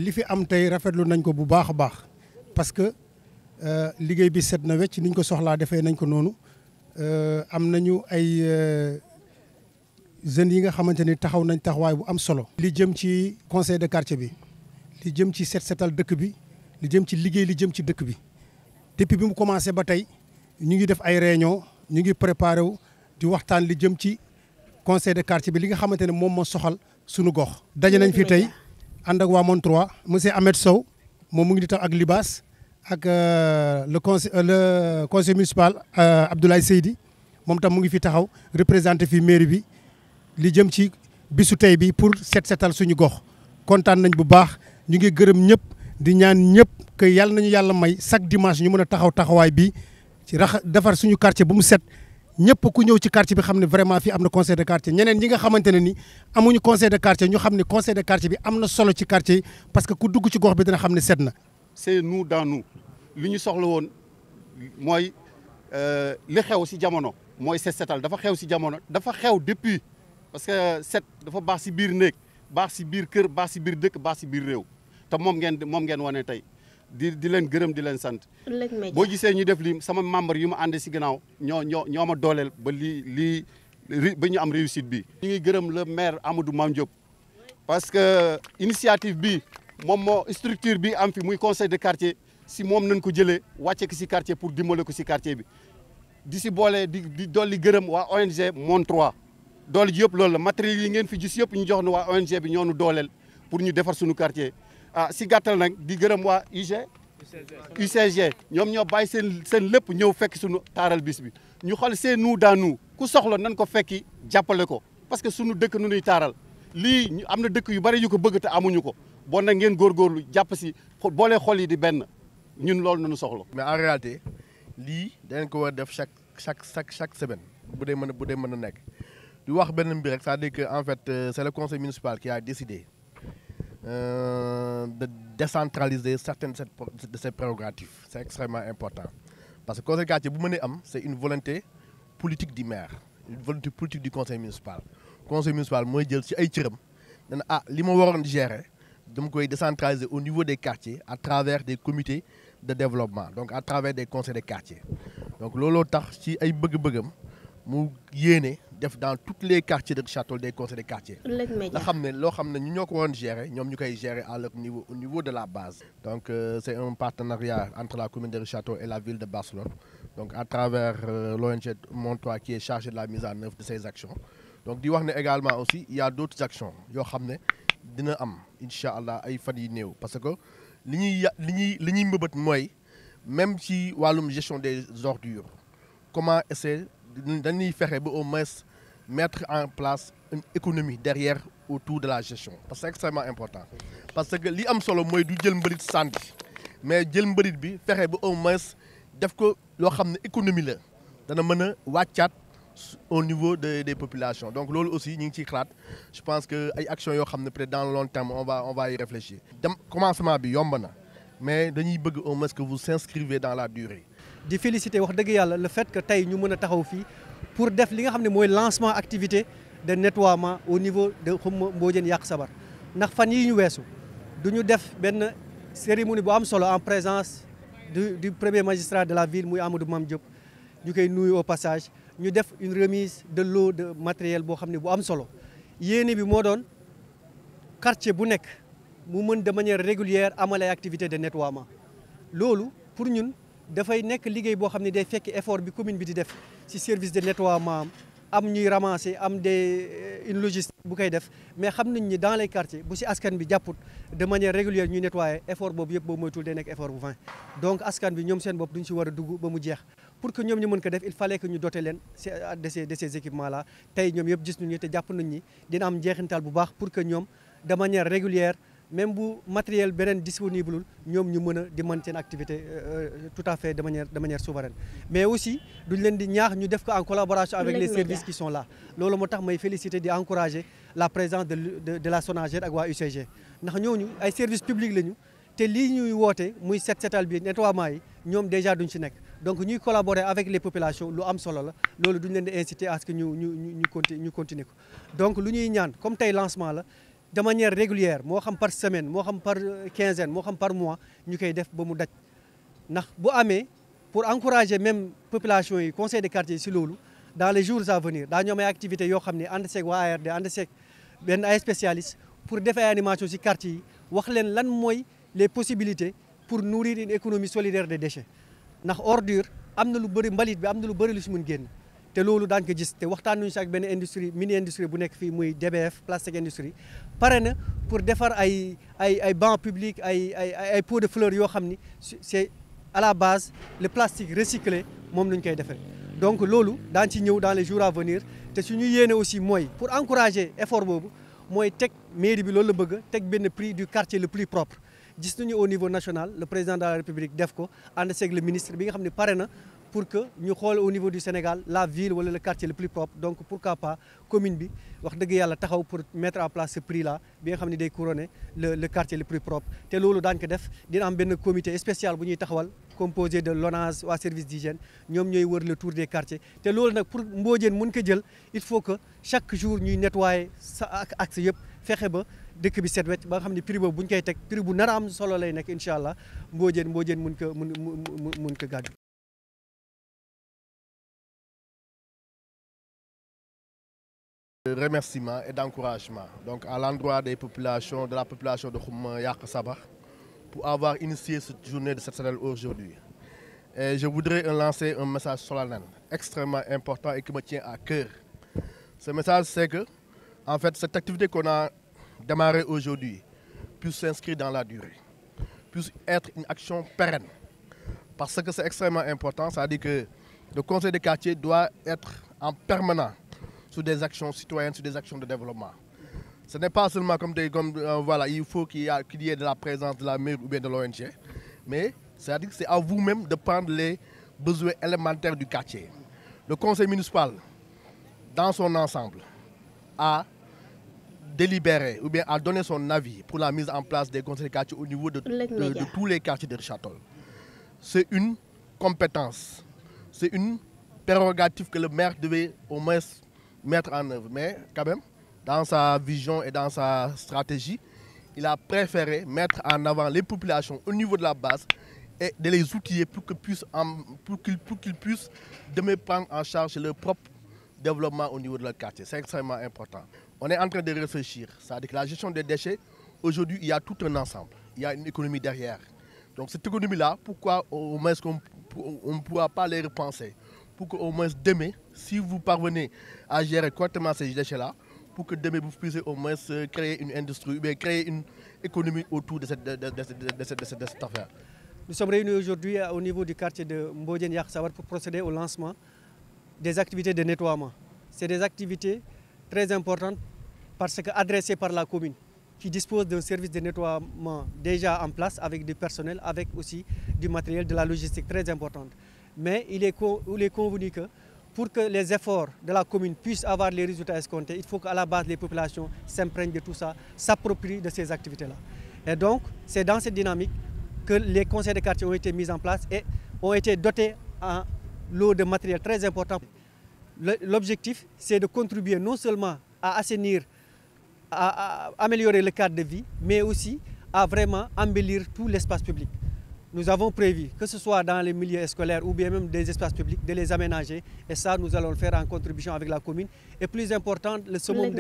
li fi am tey rafetlu nañ ko bu baax a baax parce que liggéey bi set na wecc niñ ko soxlaa defee nañ ko noonu am nañu ay jeunes yi nga xamante ni taxaw nañ taxawaay bu am solo. li jëm ci conseil de quartier bi li jëm ci set setal dëkk bi li jëm ci liggéey li jëm ci dëkk bi depuis bi mu commencé ba tey ñu ngi def ay réunion ñu ngi préparé wu di waxtaan li jëm ci conseil de quartier bi li nga xamante ne moom moo soxal suñu gox. daje nañ fi tey ànd ak waa Mon 3 monsieur Ahmed Sow moom mu ngi di tax ak Libas ak le conseil municipal Abdoulaye Seydi moom tam mu ngi fi taxaw représenté fi mairie bi li jëm ci bisu tey bi pour set setal suñu gox kontaan nañ bu baax ñu ngi gërëm ñëpp di ñaan ñëpp que yàlla nañu yàlla may chaque dimanche ñu mën a taxawaay bi ci defar suñu quartier bu mu set ñëpp ku ñëw ci quartier bi xam ne vraiment fii am na conseil de quartier ñeneen ñi nga xamante ne ni amuñu conseil de quartier ñu xam ne conseil de quartier bi am na solo ci quartier yi parce que ku dugg ci gox bi dina xam ne set na. c'est nous dans nous li ñu soxla woon mooy li xew si jamono mooy set setal dafa xew si jamono dafa xew depuis parce que set dafa baax si biir néeg baax si biir kër baax si biir dëkk baax si biir réew te moom ngeen wane tey di leen gërëm di leen sant. boo gisee ñu def lii sama membre yu ma ànd si gannaaw ñoo ma dooleel ba lii ba ñu am réussite bi. ñu ngi gërëm le maire Amadou Mame Diop parce que initiative bi moom moo structure bi am fi muy conseil de quartier si moom nañ ko jëlee wàcce ko si quartier pour dimbale ko si quartier bi di si boole di dolli gërëm waa ONG Mon 3 doole ji yëpp loolu la matériel yi ngeen fi gis yëpp ñu jox na waa ONG bi ñoo nu dooleel pour ñu defar suñu quartier. si gàttal nag di gërëm waa UCG ñoom ñoo bàyyi seen lépp ñëw fekk suñu taaral bis bi ñu xool c'est nous dans nous ku soxla nan ko fekki jàppale ko parce que suñu dëkk nu ñuy taaral lii am na dëkk yu bari yu ko bëgg te amuñu ko bon nag ngeen góorgóorlu jàpp si boole xol yi di benn ñun loolu nañu soxla. mais en réalité lii dañ ko war a def chaque semaine bu dee mën a nekk di wax benn mbir rek c'est-à-dire que en fait c'est le conseil municipal qui a décidé de décentraliser certaines de ces prérogatives. C'est extrêmement important. Parce que le conseil de quartier, c'est une volonté politique du maire, une volonté politique du conseil municipal. Le conseil municipal, moi, je suis gérer, donc décentraliser au niveau des quartiers à travers des comités de développement, donc à travers des conseils de quartier. Donc, lolo tax ci ay bëgg-bëggam mu yéné def dans tous les quartiers de Château des conseils de quartier. La xamné lo xamné ñu ñoko won gérer ñom ñukay gérer à leur niveau au niveau de la base. Donc c'est un partenariat entre la commune de Château et la ville de Barcelone. Donc à travers l'ONG Mon 3 qui est chargé de la mise en œuvre de ces actions. Donc di wax né également aussi il y a d'autres actions yo xamné dina am inshallah ay fan yi néew parce que li ñuy mëbët moy même ci walum gestion des ordures comment essayer dañuy fexé ba au moins mettre en place une économie derrière autour de la gestion parce que c'est extrêmement important parce que li am solo moy du jël mbalit sandi mais jël mbalit bi fexé ba au moins def ko lo xamné économie la dana mëna waccat au niveau des populations donc lolu aussi ñi ngi ci xalat je pense que ay actions yo xamné peut-être dans le long terme on va y réfléchir dem commencement bi yomb na mais dañuy bëgg au moins que vous s'inscrivez dans la durée. di féliciter wax dëgg yàlla le fait que tey ñu mën a taxaw fii pour def li nga xam ne mooy lancement activité de nettoiement au niveau de Xuma Mbodiène Yak Sabar ndax fan yii ñu weesu du ñu def benn cérémonie bu am solo en présence du premier magistrat de la ville muy Amadou Mame Diop ñu koy nuyu au passage ñu def une remise de lot de matériel boo xam ne bu am solo yéene bi moo doon quartier bu nekk mu mën de manière régulière amal ay activité de nettoiement loolu pour ñun dafay nekk liggéey boo xam ne day fekk effort bi commune bi di def ci service de nettoiement am ñuy ramasser am une logistique bu koy def mais xam nañ ni dans les quartiers bu ci askan bi jàpput de manière régulière ñuy nettoyer effort boobu yëpp boobu moytul day nekk effort bu vain donc askan bi ñoom seen bopp duñ ci war a dugg ba mu jeex pour que ñoom ñu mën ko def il fallait que ñu doter leen de ces équipements là tey ñoom yëpp gis nañu te jàpp nañ ni dina am njeexintal bu baax pour que ñoom de manière régulière même bu matériel beneen disponible ñoom ñu mën a di mën seen activité tout à fait de manière souveraine mais aussi duñ leen di ñaax ñu def ko en collaboration avec les services qui sont là loolu moo tax may féliciter di encourager la présence de la SONAGED ak waa UCG ndax ñooñu ay services publics lañu te lii ñuy woote muy set setal bi nettoiement yi ñoom déjà duñ ci nekk donc ñuy collaborer avec les populations lu am solo la loolu duñ leen di inciter à ce que ñu continuer ko donc lu ñuy ñaan comme tey lancement la de manière régulière moo xam par semaine moo xam par quinzaine moo xam par mois ñu koy def ba mu daj ndax bu amee pour encourager même population yi conseil de quartier si loolu dans les jours à venir daañu am ay activités yoo xam ne ànd seeg waa ARD ànd seeg benn ay spécialistes pour def ay animation si quartier yi wax leen lan mooy les possibilités pour nourrir une économie solidaire des déchets ndax ordure am na lu bëri mbalit bi am na lu bëri lu si mun génn te loolu daan ko gis te waxtaan nañu si ak benn industrie mini industrie bu nekk fii muy DBF plastique industrie pare na pour defar ay bancs publics ay pots de fleurs yoo xam ni c'est à la base le plastique recyclé moom lañ koy defee donc loolu daan ci ñëw dans les jours à venir te suñu yéene aussi mooy pour encourager effort boobu mooy teg mairie bi loolu la bëgg teg benn prix du quartier le plus propre gis nañu au niveau national le président de la République def ko ànd seeg le ministre bi nga xam ne pare na pour que ñu xool au niveau du Sénégal la ville wala le quartier le plus propre donc pourquoi pas commune bi wax dëgg yàlla taxaw pour mettre en place ce prix là bi nga xam ne day couronner le quartier le plus propre te loolu daan ko def dina am benn comité spécial bu ñuy taxawal composé de l'ONAS waa service d'hygiène ñoom ñooy wër le tour des quartiers te loolu nag pour Mbodiène mun ko jël il faut que chaque jour ñuy nettoyer sa axe yëpp fexe ba dëkk bi set wecc ba nga xam ne prix boobu bu ñu koy teg prix bu nar a am solo lay nekk incha allah Mbodiène mun ko gàddu. Remerciements et d'encouragement donc à l'endroit des populations, de la population de Khouma Yak Sabar pour avoir initié cette journée de Set Setal aujourd'hui. Et je voudrais lancer un message solennel extrêmement important et qui me tient à cœur. Ce message c'est que en fait cette activité qu'on a démarrée aujourd'hui puisse s'inscrire dans la durée, puisse être une action pérenne. Parce que c'est extrêmement important, c'est-à-dire que le conseil de quartier doit être en permanence sur des actions citoyennes, sur des actions de développement. Ce n'est pas seulement voilà, il faut qu'il y ait de la présence de la mairie ou bien de l'ONG, mais c'est-à-dire que c'est à vous-même de prendre les besoins élémentaires du quartier. Le conseil municipal, dans son ensemble, a délibéré ou bien a donné son avis pour la mise en place des conseils de quartier au niveau de tous les quartiers de Richard-Toll. C'est une compétence, c'est une prérogative que le maire devait au moins mettre en œuvre. Mais quand même, dans sa vision et dans sa stratégie, il a préféré mettre en avant les populations au niveau de la base et de les outiller pour qu'ils puissent demain prendre en charge leur propre développement au niveau de leur quartier. C'est extrêmement important. On est en train de réfléchir. C'est-à-dire que la gestion des déchets, aujourd'hui, il y a tout un ensemble. Il y a une économie derrière. Donc cette économie-là, pourquoi au moins on ne pourra pas les repenser pour qu'au moins demain, si vous parvenez à gérer correctement ces déchets-là, pour que demain vous puissiez au moins créer une industrie, bien créer une économie autour de cette affaire. Nous sommes réunis aujourd'hui au niveau du quartier de Mbodiène Yak Sabar pour procéder au lancement des activités de nettoiement. C'est des activités très importantes parce que adressées par la commune qui dispose d'un service de nettoiement déjà en place avec du personnel, avec aussi du matériel, de la logistique très importante. Mais il est convenu que pour que les efforts de la commune puissent avoir les résultats escomptés, il faut qu'à la base les populations s'imprègnent de tout ça, s'approprient de ces activités-là. Et donc, c'est dans cette dynamique que les conseils de quartier ont été mis en place et ont été dotés en lot de matériel très important. L'objectif, c'est de contribuer non seulement à assainir, à améliorer le cadre de vie, mais aussi à vraiment embellir tout l'espace public. Nous avons prévu, que ce soit dans les milieux scolaires ou bien même des espaces publics, de les aménager. Et ça, nous allons le faire en contribution avec la commune. Et plus important, le summum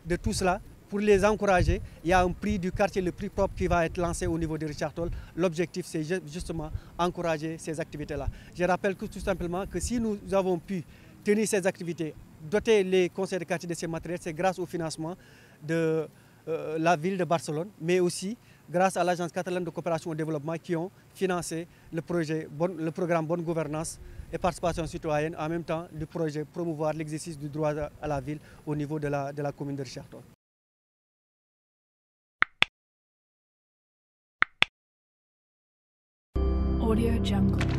de tout cela, pour les encourager, il y a un prix du quartier le plus propre qui va être lancé au niveau de Richard-Toll. L'objectif, c'est justement encourager ces activités-là. Je rappelle que tout simplement que si nous avons pu tenir ces activités, doter les conseils de quartier de ces matériels, c'est grâce au financement de la ville de Barcelone, mais aussi grâce à l'Agence catalane de coopération au développement qui ont financé le programme Bonne Gouvernance et Participation citoyenne, en même temps du projet promouvoir l'exercice du droit à la ville au niveau de la commune de Richard-Toll. Audio Jungle.